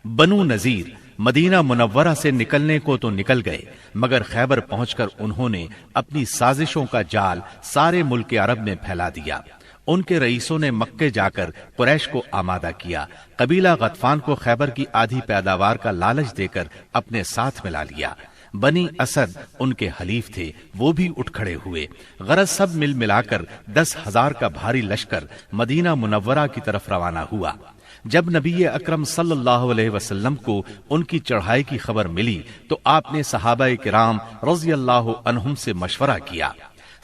بنو نذیر مدینہ منورہ سے نکلنے کو تو نکل گئے، مگر خیبر پہنچ کر انہوں نے اپنی سازشوں کا جال سارے ملک عرب میں پھیلا دیا۔ ان کے رئیسوں نے مکے جا کر قریش کو آمادہ کیا۔ قبیلہ غطفان کو خیبر کی آدھی پیداوار کا لالچ دے کر اپنے ساتھ ملا لیا۔ بنی اسد ان کے حلیف تھے، وہ بھی اٹھ کھڑے ہوئے۔ غرض سب مل ملا کر 10,000 کا بھاری لشکر مدینہ منورہ کی طرف روانہ ہوا۔ جب نبی اکرم صلی اللہ علیہ وسلم کو ان کی چڑھائی کی خبر ملی تو آپ نے صحابہ کرام رضی اللہ عنہم سے مشورہ کیا۔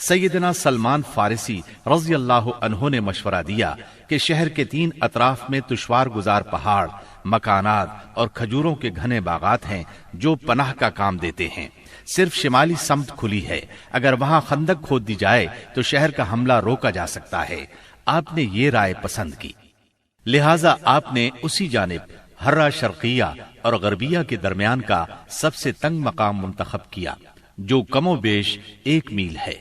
سیدنا سلمان فارسی رضی اللہ عنہ نے مشورہ دیا کہ شہر کے 3 اطراف میں دشوار گزار پہاڑ، مکانات اور کھجوروں کے گھنے باغات ہیں جو پناہ کا کام دیتے ہیں۔ صرف شمالی سمت کھلی ہے، اگر وہاں خندق کھود دی جائے تو شہر کا حملہ روکا جا سکتا ہے۔ آپ نے یہ رائے پسند کی، لہٰذا آپ نے اسی جانب ہرہ شرقیہ اور غربیہ کے درمیان کا سب سے تنگ مقام منتخب کیا، جو کم و بیش 1 میل ہے۔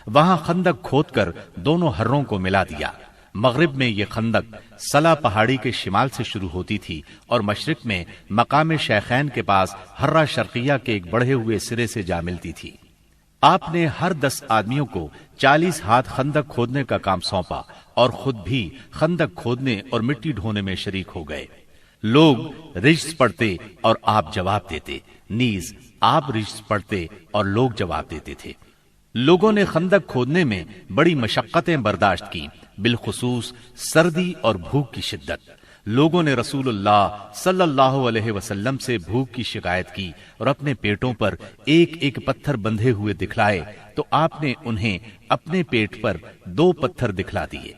وہاں خندق کھود کر دونوں ہروں کو ملا دیا۔ مغرب میں یہ خندق سلا پہاڑی کے شمال سے شروع ہوتی تھی اور مشرق میں مقام شیخین کے پاس ہرہ شرقیہ کے ایک بڑھے ہوئے سرے سے جا ملتی تھی۔ آپ نے ہر 10 آدمیوں کو 40 ہاتھ خندق کھودنے کا کام سونپا اور خود بھی خندق کھودنے اور مٹی ڈھونے میں شریک ہو گئے۔ لوگ رجز پڑھتے اور آپ جواب دیتے، نیز آپ رجز پڑھتے اور لوگ جواب دیتے تھے۔ لوگوں نے خندق کھودنے میں بڑی مشقتیں برداشت کی، بالخصوص سردی اور بھوک کی شدت۔ لوگوں نے رسول اللہ صلی اللہ علیہ وسلم سے بھوک کی شکایت کی اور اپنے پیٹوں پر ایک ایک پتھر بندھے ہوئے دکھلائے تو آپ نے انہیں اپنے پیٹ پر 2 پتھر دکھلا دیے۔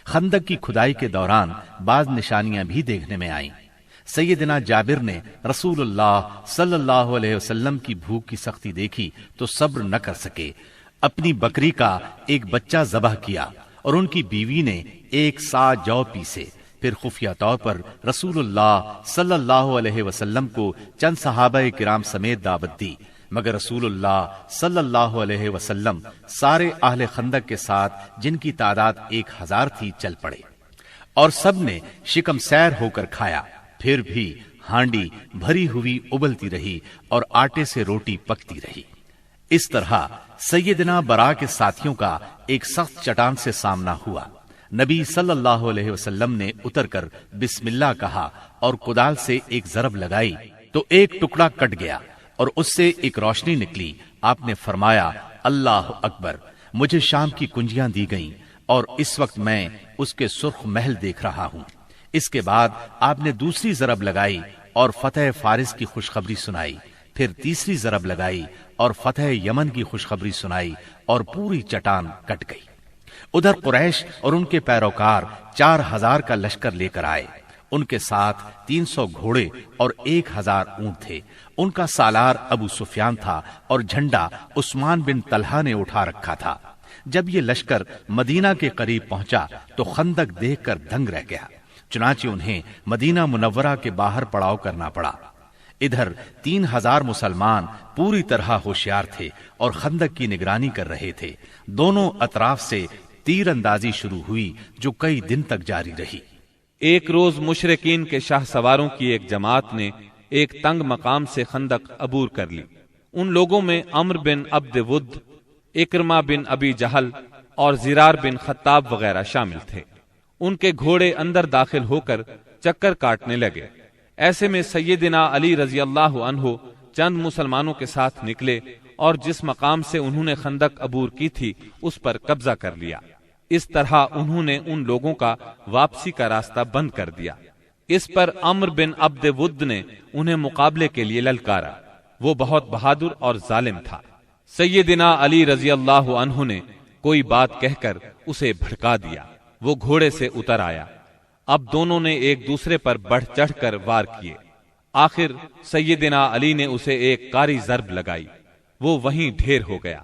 خندق کی کھدائی کے دوران بعض نشانیاں بھی دیکھنے میں آئیں۔ سیدنا جابر نے رسول اللہ صلی اللہ علیہ وسلم کی بھوک کی سختی دیکھی تو صبر نہ کر سکے، اپنی بکری کا ایک بچہ ذبح کیا اور ان کی بیوی نے 1 سا جو پیسے۔ پھر خفیہ طور پر رسول اللہ صلی اللہ علیہ وسلم کو چند صحابہ کرام سمیت دعوت دی، مگر رسول اللہ صلی اللہ علیہ وسلم سارے اہل خندق کے ساتھ، جن کی تعداد 1000 تھی، چل پڑے اور سب نے شکم سیر ہو کر کھایا۔ پھر بھی ہانڈی بھری ہوئی ابلتی رہی اور آٹے سے روٹی پکتی رہی۔ اس طرح سیدنا برا کے ساتھیوں کا ایک سخت چٹان سے سامنا ہوا۔ نبی صلی اللہ علیہ وسلم نے اتر کر بسم اللہ کہا اور کدال سے ایک ضرب لگائی تو ایک ٹکڑا کٹ گیا اور اس سے ایک روشنی نکلی۔ آپ نے فرمایا، اللہ اکبر، مجھے شام کی کنجیاں دی گئیں اور اس وقت میں اس کے سرخ محل دیکھ رہا ہوں۔ اس کے بعد آپ نے دوسری ضرب لگائی اور فتح فارس کی خوشخبری سنائی، پھر تیسری ضرب لگائی اور فتح یمن کی خوشخبری سنائی اور پوری چٹان کٹ گئی۔ ادھر قریش اور ان کے پیروکار 4000 کا لشکر لے کر آئے۔ ان کے ساتھ 300 گھوڑے اور 1000 اونٹ تھے۔ ان کا سالار ابو سفیان تھا اور جھنڈا عثمان بن طلحہ نے اٹھا رکھا تھا۔ جب یہ لشکر مدینہ کے قریب پہنچا تو خندق دیکھ کر دنگ رہ گیا، چنانچہ انہیں مدینہ منورہ کے باہر پڑاؤ کرنا پڑا۔ ادھر 3000 مسلمان پوری طرح ہوشیار تھے اور خندق کی نگرانی کر رہے تھے۔ دونوں اطراف سے تیر اندازی شروع ہوئی جو کئی دن تک جاری رہی۔ ایک روز مشرکین کے شاہ سواروں کی ایک جماعت نے ایک تنگ مقام سے خندق عبور کر لی۔ ان لوگوں میں عمر بن عبد ود، اکرمہ بن ابی جہل اور زرار بن خطاب وغیرہ شامل تھے۔ ان کے گھوڑے اندر داخل ہو کر چکر کاٹنے لگے۔ ایسے میں سیدنا علی رضی اللہ عنہ چند مسلمانوں کے ساتھ نکلے اور جس مقام سے انہوں نے خندق عبور کی تھی اس پر قبضہ کر لیا۔ اس طرح انہوں نے ان لوگوں کا واپسی کا راستہ بند کر دیا۔ اس پر عمر بن عبد ود نے انہیں مقابلے کے لیے للکارا۔ وہ بہت بہادر اور ظالم تھا۔ سیدنا علی رضی اللہ عنہ نے کوئی بات کہہ کر اسے بھڑکا دیا۔ وہ گھوڑے سے اتر آیا۔ اب دونوں نے ایک دوسرے پر بڑھ چڑھ کر وار کیے۔ آخر سیدنا علی نے اسے ایک کاری ضرب لگائی، وہ وہیں ڈھیر ہو گیا۔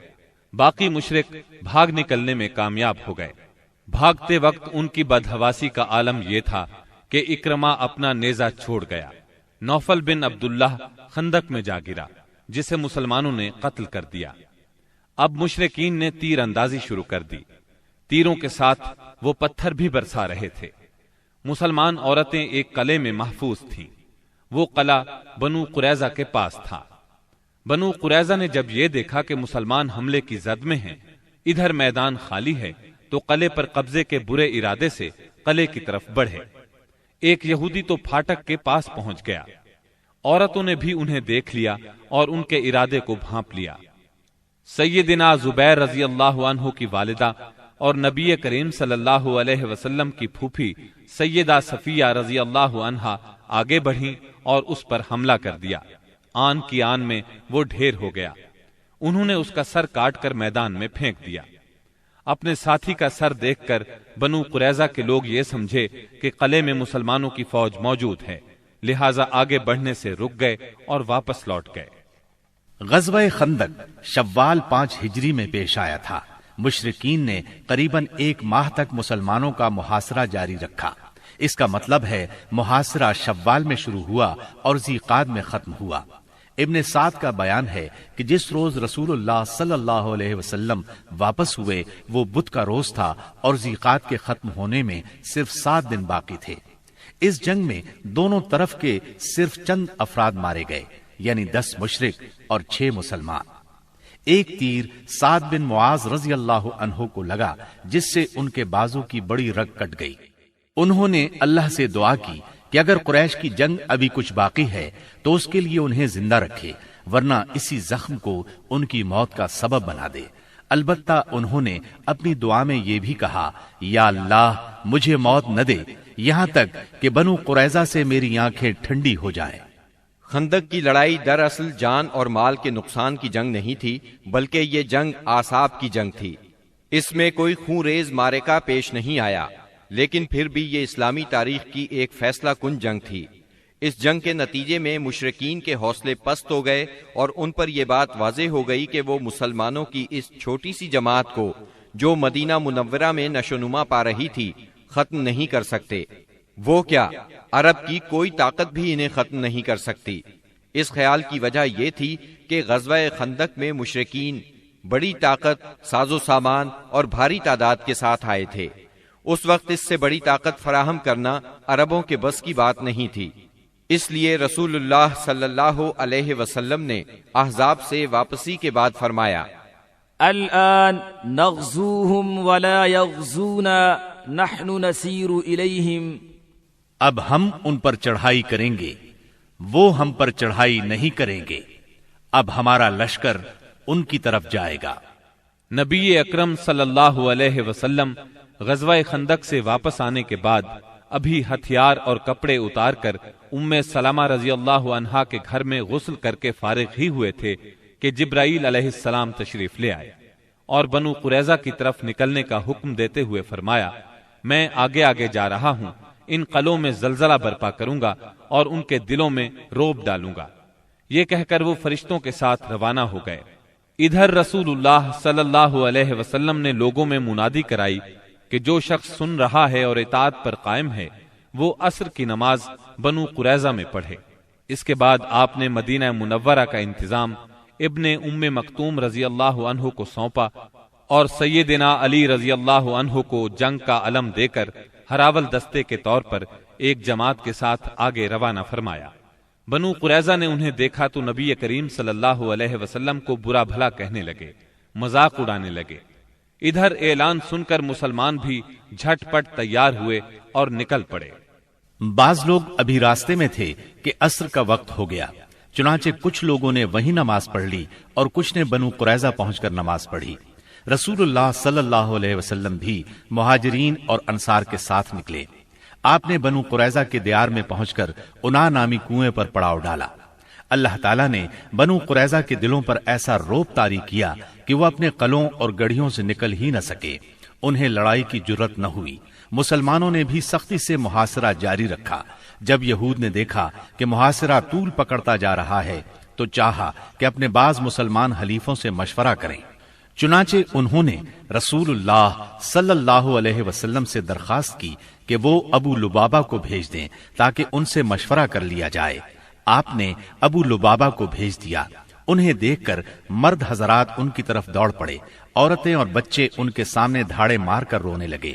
باقی مشرک بھاگ نکلنے میں کامیاب ہو گئے۔ بھاگتے وقت ان کی بدحواسی کا عالم یہ تھا کہ اکرمہ اپنا نیزہ چھوڑ گیا۔ نوفل بن عبداللہ خندق میں جا گرا، جسے مسلمانوں نے قتل کر دیا۔ اب مشرکین نے تیر اندازی شروع کر دی۔ تیروں کے ساتھ وہ پتھر بھی برسا رہے تھے۔ مسلمان عورتیں ایک قلعے میں محفوظ تھیں۔ وہ قلعہ بنو قریظہ کے پاس تھا۔ بنو قریظہ نے جب یہ دیکھا کہ مسلمان حملے کی زد میں ہیں، ادھر میدان خالی ہے، تو قلعے پر قبضے کے برے ارادے سے قلعے کی طرف بڑھے۔ ایک یہودی تو پھاٹک کے پاس پہنچ گیا، عورتوں نے بھی انہیں دیکھ لیا اور ان کے ارادے کو بھانپ لیا۔ سیدنا زبیر رضی اللہ عنہ کی والدہ اور نبی کریم صلی اللہ علیہ وسلم کی پھوپھی سیدہ صفیہ رضی اللہ عنہا آگے بڑھیں اور اس پر حملہ کر دیا۔ آن کی آن میں وہ ڈھیر ہو گیا۔ انہوں نے اس کا سر کاٹ کر میدان میں پھینک دیا۔ اپنے ساتھی کا سر دیکھ کر بنو قریظہ کے لوگ یہ سمجھے کہ قلعے میں مسلمانوں کی فوج موجود ہے، لہٰذا آگے بڑھنے سے رک گئے اور واپس لوٹ گئے۔ غزوہ خندق شوال 5 ہجری میں پیش آیا تھا۔ مشرکین نے قریباً 1 ماہ تک مسلمانوں کا محاصرہ جاری رکھا۔ اس کا مطلب ہے محاصرہ شوال میں شروع ہوا اور ذیقعد میں ختم ہوا۔ ابن سعد کا بیان ہے کہ جس روز رسول اللہ صلی اللہ علیہ وسلم واپس ہوئے وہ بدھ کا روز تھا اور ذیقعد کے ختم ہونے میں صرف 7 دن باقی تھے۔ اس جنگ میں دونوں طرف کے صرف چند افراد مارے گئے، یعنی 10 مشرک اور 6 مسلمان۔ ایک تیر سعد بن معاذ رضی اللہ عنہ کو لگا، جس سے ان کے بازو کی بڑی رگ کٹ گئی۔ انہوں نے اللہ سے دعا کی کہ اگر قریش کی جنگ ابھی کچھ باقی ہے تو اس کے لیے انہیں زندہ رکھے، ورنہ اسی زخم کو ان کی موت کا سبب بنا دے۔ البتہ انہوں نے اپنی دعا میں یہ بھی کہا، یا اللہ مجھے موت نہ دے یہاں تک کہ بنو قریظہ سے میری آنکھیں ٹھنڈی ہو جائیں۔ خندق کی لڑائی دراصل جان اور مال کے نقصان کی جنگ نہیں تھی، بلکہ یہ جنگ اعصاب کی جنگ تھی۔ اس میں کوئی خون ریز معرکہ پیش نہیں آیا، لیکن پھر بھی یہ اسلامی تاریخ کی ایک فیصلہ کن جنگ تھی۔ اس جنگ کے نتیجے میں مشرکین کے حوصلے پست ہو گئے اور ان پر یہ بات واضح ہو گئی کہ وہ مسلمانوں کی اس چھوٹی سی جماعت کو جو مدینہ منورہ میں نشوونما پا رہی تھی ختم نہیں کر سکتے۔ وہ کیا، عرب کی کوئی طاقت بھی انہیں ختم نہیں کر سکتی۔ اس خیال کی وجہ یہ تھی کہ غزوہ خندق میں مشرکین بڑی طاقت، ساز و سامان اور بھاری تعداد کے ساتھ آئے تھے۔ اس وقت اس سے بڑی طاقت فراہم کرنا عربوں کے بس کی بات نہیں تھی۔ اس لیے رسول اللہ صلی اللہ علیہ وسلم نے احزاب سے واپسی کے بعد فرمایا، الآن نغزوهم ولا يغزونا نحن نسیر الیہم۔ اب ہم ان پر چڑھائی کریں گے، وہ ہم پر چڑھائی نہیں کریں گے۔ اب ہمارا لشکر ان کی طرف جائے گا۔ نبی اکرم صلی اللہ علیہ وسلم غزوہ خندق سے واپس آنے کے بعد ابھی ہتھیار اور کپڑے اتار کر ام سلمہ رضی اللہ عنہا کے گھر میں غسل کر کے فارغ ہی ہوئے تھے کہ جبرائیل علیہ السلام تشریف لے آئے اور بنو قریظہ کی طرف نکلنے کا حکم دیتے ہوئے فرمایا، میں آگے آگے جا رہا ہوں، ان قلعوں میں زلزلہ برپا کروں گا اور ان کے دلوں میں روب ڈالوں گا۔ یہ کہہ کر وہ فرشتوں کے ساتھ روانہ ہو گئے۔ ادھر رسول اللہ صلی اللہ علیہ وسلم نے لوگوں میں منادی کرائی کہ جو شخص سن رہا ہے اور اطاعت پر قائم ہے وہ عصر کی نماز بنو قریظہ میں پڑھے۔ اس کے بعد آپ نے مدینہ منورہ کا انتظام ابن ام مکتوم رضی اللہ عنہ کو سونپا اور سیدنا علی رضی اللہ عنہ کو جنگ کا علم دے کر ہراول دستے کے طور پر ایک جماعت کے ساتھ آگے روانہ فرمایا۔ بنو قریظہ نے انہیں دیکھا تو نبی کریم صلی اللہ علیہ وسلم کو برا بھلا کہنے لگے، مذاق اڑانے لگے۔ ادھر اعلان سن کر مسلمان بھی جھٹ پٹ تیار ہوئے اور نکل پڑے۔ بعض لوگ ابھی راستے میں تھے کہ عصر کا وقت ہو گیا، چنانچہ کچھ لوگوں نے وہیں نماز پڑھ لی اور کچھ نے بنو قریظہ پہنچ کر نماز پڑھی۔ رسول اللہ صلی اللہ علیہ وسلم بھی مہاجرین اور انصار کے ساتھ نکلے۔ آپ نے بنو قریظہ کے دیار میں پہنچ کر انا نامی کنویں پر پڑاؤ ڈالا۔ اللہ تعالیٰ نے بنو قریظہ کے دلوں پر ایسا روب طاری کیا کہ وہ اپنے قلعوں اور گڑھیوں سے نکل ہی نہ سکے۔ انہیں لڑائی کی جرت نہ ہوئی۔ مسلمانوں نے بھی سختی سے محاصرہ جاری رکھا۔ جب یہود نے دیکھا کہ محاصرہ طول پکڑتا جا رہا ہے تو چاہا کہ اپنے بعض مسلمان حلیفوں سے مشورہ کریں۔ چنانچہ انہوں نے رسول اللہ صلی اللہ علیہ وسلم سے درخواست کی کہ وہ ابو لبابہ کو بھیج دیں تاکہ ان سے مشورہ کر لیا جائے۔ آپ نے ابو لبابہ کو بھیج دیا۔ انہیں دیکھ کر مرد حضرات ان کی طرف دوڑ پڑے، عورتیں اور بچے ان کے سامنے دھاڑے مار کر رونے لگے۔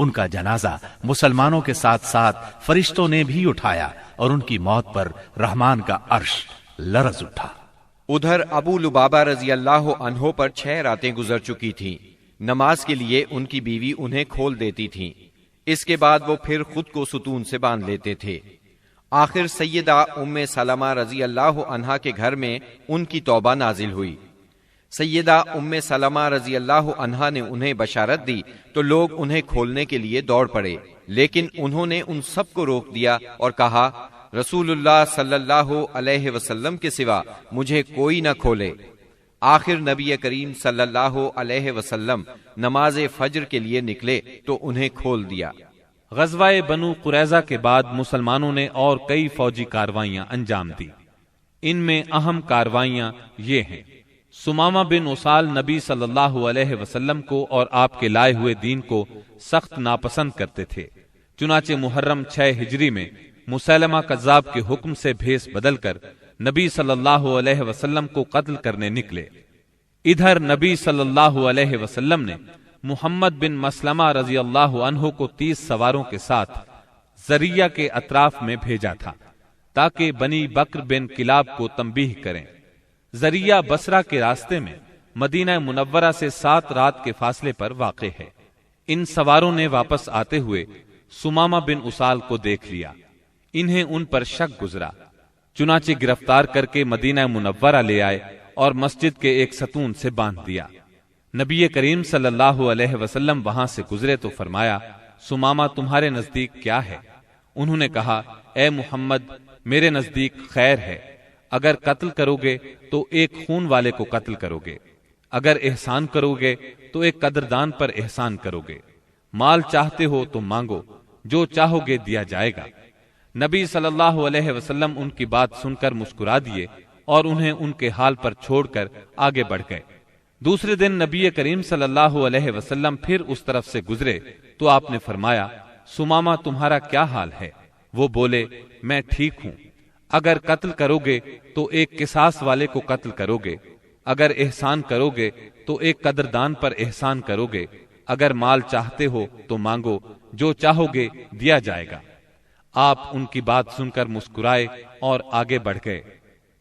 ان کا جنازہ مسلمانوں کے ساتھ ساتھ فرشتوں نے بھی اٹھایا اور ان کی موت پر رحمان کا عرش لرز اٹھا۔ ادھر ابو لبابہ رضی اللہ عنہ پر 6 راتیں گزر چکی تھیں۔ نماز کے لیے ان کی بیوی انہیں کھول دیتی تھیں، اس کے بعد وہ پھر خود کو ستون سے باندھ لیتے تھے۔ آخر سیدہ ام سلمہ رضی اللہ عنہا کے گھر میں ان کی توبہ نازل ہوئی۔ سیدہ ام سلمہ رضی اللہ عنہا نے انہیں بشارت دی تو لوگ انہیں کھولنے کے لیے دوڑ پڑے، لیکن انہوں نے ان سب کو روک دیا اور کہا رسول اللہ صلی اللہ علیہ وسلم کے سوا مجھے کوئی نہ کھولے۔ آخر نبی کریم صلی اللہ علیہ وسلم نماز فجر کے لیے نکلے تو انہیں کھول دیا۔ غزوہ بنو قریظہ کے بعد مسلمانوں نے اور کئی فوجی کاروائیاں انجام دی۔ ان میں اہم کاروائیاں یہ ہیں: سمامہ بن اسال نبی صلی اللہ علیہ وسلم کو اور آپ کے لائے ہوئے دین کو سخت ناپسند کرتے تھے، چنانچہ محرم 6 ہجری میں مسیلمہ کذاب کے حکم سے بھیس بدل کر نبی صلی اللہ علیہ وسلم کو قتل کرنے نکلے۔ ادھر نبی صلی اللہ علیہ وسلم نے محمد بن مسلمہ رضی اللہ عنہ کو 30 سواروں کے ساتھ زریہ کے اطراف میں بھیجا تھا تاکہ بنی بکر بن کلاب کو تنبیہ کریں۔ زریہ بصرہ کے راستے میں مدینہ منورہ سے 7 رات کے فاصلے پر واقع ہے۔ ان سواروں نے واپس آتے ہوئے سمامہ بن اسال کو دیکھ لیا، انہیں ان پر شک گزرا، چنانچہ گرفتار کر کے مدینہ منورہ لے آئے اور مسجد کے ایک ستون سے باندھ دیا۔ نبی کریم صلی اللہ علیہ وسلم وہاں سے گزرے تو فرمایا سمامہ تمہارے نزدیک کیا ہے؟ انہوں نے کہا اے محمد میرے نزدیک خیر ہے، اگر قتل کرو گے تو ایک خون والے کو قتل کرو گے، اگر احسان کرو گے تو ایک قدردان پر احسان کرو گے، مال چاہتے ہو تو مانگو، جو چاہو گے دیا جائے گا۔ نبی صلی اللہ علیہ وسلم ان کی بات سن کر مسکرا دیے اور انہیں ان کے حال پر چھوڑ کر آگے بڑھ گئے۔ دوسرے دن نبی کریم صلی اللہ علیہ وسلم پھر اس طرف سے گزرے تو آپ نے فرمایا سمامہ تمہارا کیا حال ہے؟ وہ بولے میں ٹھیک ہوں، اگر قتل کرو گے تو ایک قصاص والے کو قتل کرو گے، اگر احسان کرو گے تو ایک قدردان پر احسان کرو گے، اگر مال چاہتے ہو تو مانگو، جو چاہو گے دیا جائے گا۔ آپ ان کی بات سن کر مسکرائے اور آگے بڑھ گئے۔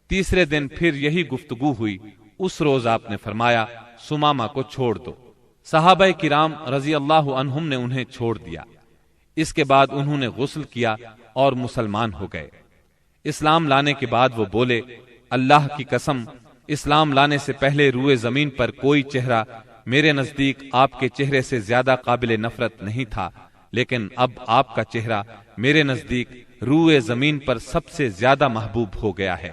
تیسرے دن پھر یہی گفتگو ہوئی۔ اس روز آپ نے فرمایا سمامہ کو چھوڑ دو۔ صحابہ کرام رضی اللہ عنہم نے انہیں چھوڑ دیا۔ اس کے بعد انہوں نے غسل کیا اور مسلمان ہو گئے۔ اسلام لانے کے بعد وہ بولے اللہ کی قسم اسلام لانے سے پہلے روئے زمین پر کوئی چہرہ میرے نزدیک آپ کے چہرے سے زیادہ قابل نفرت نہیں تھا، لیکن اب آپ کا چہرہ میرے نزدیک روئے زمین پر سب سے زیادہ محبوب ہو گیا ہے،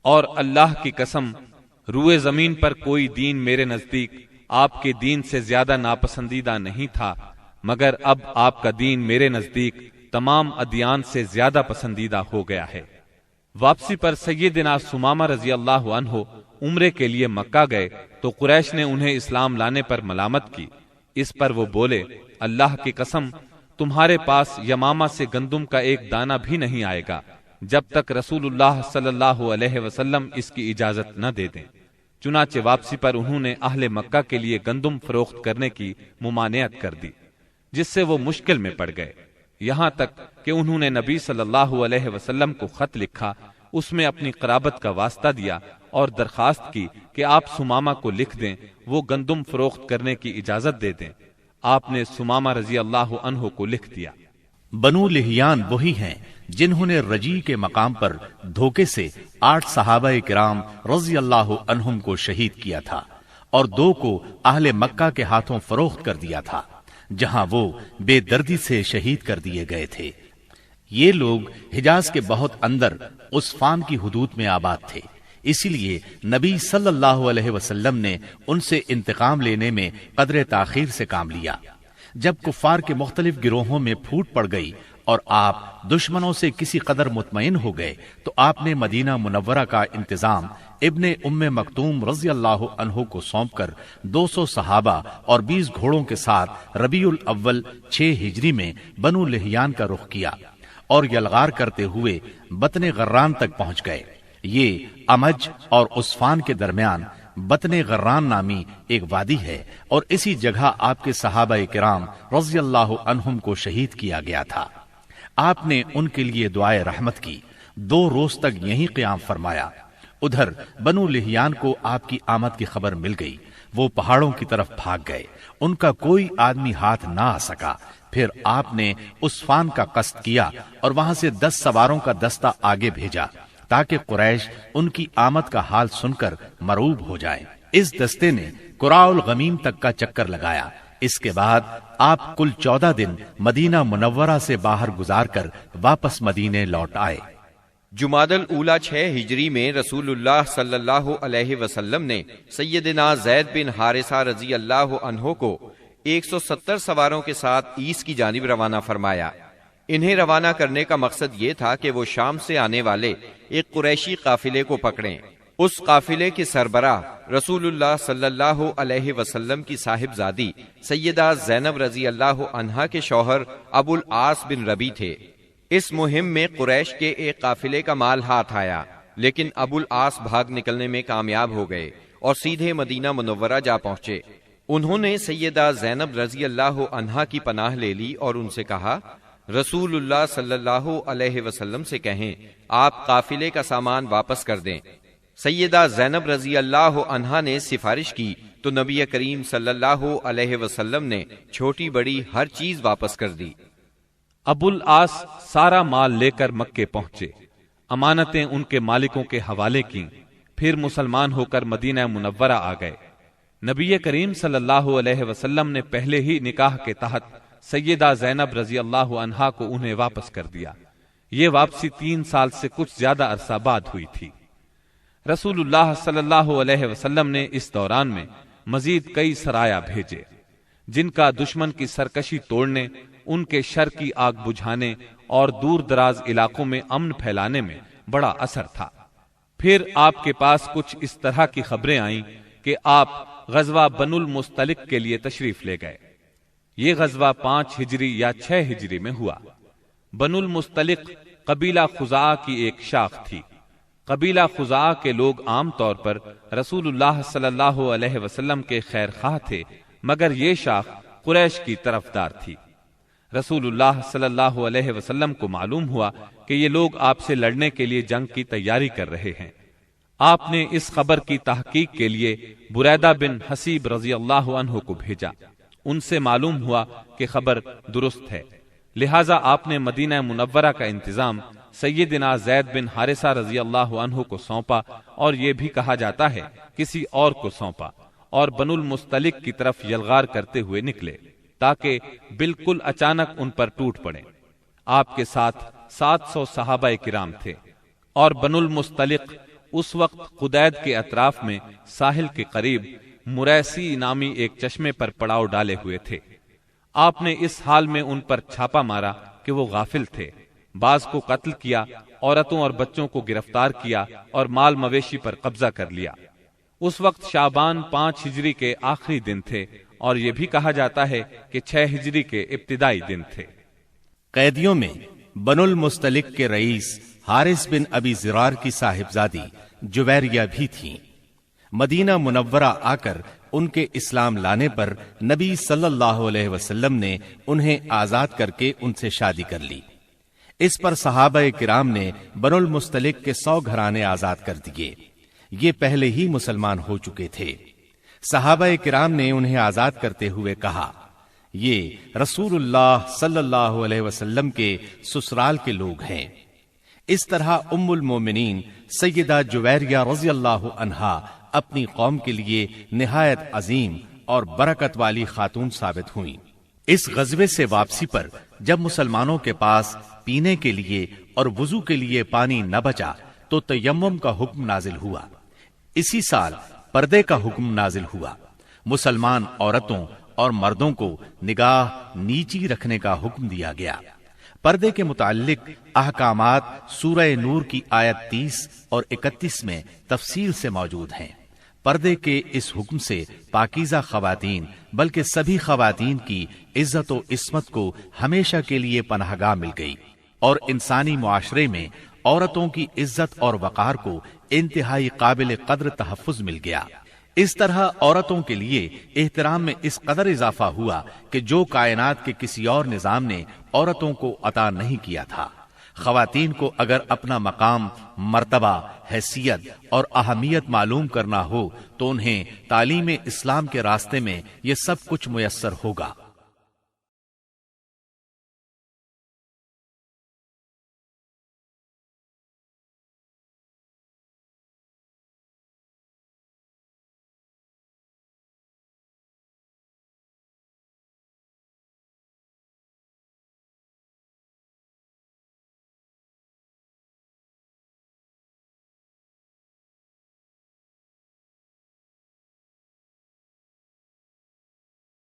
اور اللہ کی قسم روئے زمین پر کوئی دین میرے نزدیک آپ کے دین سے زیادہ ناپسندیدہ نہیں تھا، مگر اب آپ کا دین میرے نزدیک تمام ادیان سے زیادہ پسندیدہ ہو گیا ہے۔ واپسی پر سیدنا سمامہ رضی اللہ عنہ عمرے کے لیے مکہ گئے تو قریش نے انہیں اسلام لانے پر ملامت کی۔ اس پر وہ بولے اللہ کی قسم تمہارے پاس یمامہ سے گندم کا ایک دانہ بھی نہیں آئے گا جب تک رسول اللہ صلی اللہ علیہ وسلم اس کی اجازت نہ دے دیں۔ چنانچہ واپسی پر انہوں نے اہل مکہ کے لیے گندم فروخت کرنے کی ممانعت کر دی، جس سے وہ مشکل میں پڑ گئے، یہاں تک کہ انہوں نے نبی صلی اللہ علیہ وسلم کو خط لکھا، اس میں اپنی قرابت کا واسطہ دیا اور درخواست کی کہ آپ سمامہ کو لکھ دیں وہ گندم فروخت کرنے کی اجازت دے دیں۔ آپ نے سمامہ رضی اللہ عنہ کو لکھ دیا۔ بنو لحیان وہی ہیں جنہوں نے رجی کے مقام پر دھوکے سے 8 صحابہ کرام رضی اللہ عنہم کو شہید کیا تھا اور 2 کو اہل مکہ کے ہاتھوں فروخت کر دیا تھا، جہاں وہ بے دردی سے شہید کر دیے گئے تھے۔ یہ لوگ حجاز کے بہت اندر عسفان کی حدود میں آباد تھے، اسی لیے نبی صلی اللہ علیہ وسلم نے ان سے انتقام لینے میں قدر تاخیر سے کام لیا۔ جب کفار کے مختلف گروہوں میں پھوٹ پڑ گئی اور آپ دشمنوں سے کسی قدر مطمئن ہو گئے تو آپ نے مدینہ منورہ کا انتظام ابن ام مکتوم رضی اللہ عنہ کو سونپ کر 200 صحابہ اور 20 گھوڑوں کے ساتھ ربیع الاول 6 ہجری میں بنو لحیان کا رخ کیا اور یلغار کرتے ہوئے بطن غران تک پہنچ گئے۔ یہ امج اور عسفان کے درمیان بطن غران نامی ایک وادی ہے اور اسی جگہ آپ کے صحابہ کرام رضی اللہ عنہم کو شہید کیا گیا تھا۔ آپ نے ان کے لیے دعائے رحمت کی، 2 روز تک یہیں قیام فرمایا۔ ادھر بنو لحیان کو آپ کی آمد کی خبر مل گئی، وہ پہاڑوں کی طرف بھاگ گئے، ان کا کوئی آدمی ہاتھ نہ آ سکا۔ پھر آپ نے عصفان کا قصد کیا اور وہاں سے 10 سواروں کا دستہ آگے بھیجا تاکہ قریش ان کی آمد کا حال سن کر مرعوب ہو جائیں۔ اس دستے نے قراء الغمیم تک کا چکر لگایا۔ اس کے بعد آپ کل 14 دن مدینہ منورہ سے باہر گزار کر واپس مدینے لوٹ آئے۔ جمادی الاولیٰ 6 ہجری میں رسول اللہ صلی اللہ علیہ وسلم نے سیدنا زید بن حارثہ رضی اللہ عنہ کو 170 سواروں کے ساتھ ایس کی جانب روانہ فرمایا۔ انہیں روانہ کرنے کا مقصد یہ تھا کہ وہ شام سے آنے والے ایک قریشی قافلے کو پکڑیں۔ اس قافلے کے سربراہ رسول اللہ صلی اللہ علیہ وسلم کی صاحبزادی سیدہ زینب رضی اللہ عنہا کے شوہر ابو العاص بن ربی تھے۔ اس مہم میں قریش کے ایک قافلے کا مال ہاتھ آیا، لیکن ابو العاص بھاگ نکلنے میں کامیاب ہو گئے اور سیدھے مدینہ منورہ جا پہنچے۔ انہوں نے سیدہ زینب رضی اللہ عنہا کی پناہ لے لی اور ان سے کہا، رسول اللہ صلی اللہ علیہ وسلم سے کہیں آپ قافلے کا سامان واپس کر دیں۔ سیدہ زینب رضی اللہ عنہا نے سفارش کی تو نبی کریم صلی اللہ علیہ وسلم نے چھوٹی بڑی ہر چیز واپس کر دی۔ ابو العاص سارا مال لے کر مکے پہنچے، امانتیں ان کے مالکوں کے حوالے کیں، پھر مسلمان ہو کر مدینہ منورہ آ گئے۔ نبی کریم صلی اللہ علیہ وسلم نے پہلے ہی نکاح کے تحت سیدہ زینب رضی اللہ عنہا کو انہیں واپس کر دیا۔ یہ واپسی 3 سال سے کچھ زیادہ عرصہ بعد ہوئی تھی۔ رسول اللہ صلی اللہ علیہ وسلم نے اس دوران میں مزید کئی سرایا بھیجے، جن کا دشمن کی سرکشی توڑنے، ان کے شر کی آگ بجھانے اور دور دراز علاقوں میں امن پھیلانے میں بڑا اثر تھا۔ پھر آپ کے پاس کچھ اس طرح کی خبریں آئیں کہ آپ غزوہ بنو المستلق کے لیے تشریف لے گئے۔ یہ غزوہ 5 ہجری یا 6 ہجری میں ہوا۔ بنو المستلق قبیلہ خزاعہ کی ایک شاخ تھی۔ قبیلہ خزاعہ کے لوگ عام طور پر رسول اللہ صلی اللہ علیہ وسلم کے خیر خواہ تھے، مگر یہ شاخ قریش کی طرفدار تھی۔ رسول اللہ صلی اللہ علیہ وسلم کو معلوم ہوا کہ یہ لوگ آپ سے لڑنے کے لیے جنگ کی تیاری کر رہے ہیں۔ آپ نے اس خبر کی تحقیق کے لیے بریدہ بن حسیب رضی اللہ عنہ کو بھیجا۔ ان سے معلوم ہوا کہ خبر درست ہے، لہٰذا آپ نے مدینہ منورہ کا انتظام سیدنا زید بن حارثہ رضی اللہ عنہ کو سونپا، اور یہ بھی کہا جاتا ہے کسی اور کو سونپا، اور بنو المستلق کی طرف یلغار کرتے ہوئے نکلے تاکہ بالکل اچانک ان پر ٹوٹ پڑے۔ آپ کے ساتھ 700 صحابہ کرام تھے، اور بنو المستلق اس وقت قدید کے اطراف میں ساحل کے قریب مریسی نامی ایک چشمے پر پڑاؤ ڈالے ہوئے تھے۔ آپ نے اس حال میں ان پر چھاپا مارا کہ وہ غافل تھے، بعض کو قتل کیا، عورتوں اور بچوں کو گرفتار کیا اور مال مویشی پر قبضہ کر لیا۔ اس وقت شعبان 5 ہجری کے آخری دن تھے، اور یہ بھی کہا جاتا ہے کہ 6 ہجری کے ابتدائی دن تھے۔ قیدیوں میں بنو المستلق کے رئیس حارث بن ابی زرار کی صاحبزادی جویریہ بھی تھیں۔ مدینہ منورہ آ کر ان کے اسلام لانے پر نبی صلی اللہ علیہ وسلم نے انہیں آزاد کر کے ان سے شادی کر لی۔ اس پر صحابہ کرام نے بنو المستلق کے 100 گھرانے آزاد کر دیے۔ یہ پہلے ہی مسلمان ہو چکے تھے۔ صحابہ کرام نے انہیں آزاد کرتے ہوئے کہا، یہ رسول اللہ صلی اللہ علیہ وسلم کے سسرال کے لوگ ہیں۔ اس طرح ام المومنین سیدہ جویریہ رضی اللہ عنہا اپنی قوم کے لیے نہایت عظیم اور برکت والی خاتون ثابت ہوئیں۔ اس غزوے سے واپسی پر جب مسلمانوں کے پاس پینے کے لیے اور وضو کے لیے پانی نہ بچا تو تیمم کا حکم نازل ہوا۔ اسی سال پردے کا حکم نازل ہوا۔ مسلمان عورتوں اور مردوں کو نگاہ نیچی رکھنے کا حکم دیا گیا۔ پردے کے متعلق احکامات سورہ نور کی آیت 30 اور 31 میں تفصیل سے موجود ہیں۔ پردے کے اس حکم سے پاکیزہ خواتین بلکہ سبھی خواتین کی عزت و عصمت کو ہمیشہ کے لیے پناہ گاہ مل گئی، اور انسانی معاشرے میں عورتوں کی عزت اور وقار کو انتہائی قابل قدر تحفظ مل گیا۔ اس طرح عورتوں کے لیے احترام میں اس قدر اضافہ ہوا کہ جو کائنات کے کسی اور نظام نے عورتوں کو عطا نہیں کیا تھا۔ خواتین کو اگر اپنا مقام، مرتبہ، حیثیت اور اہمیت معلوم کرنا ہو تو انہیں تعلیم اسلام کے راستے میں یہ سب کچھ میسر ہوگا۔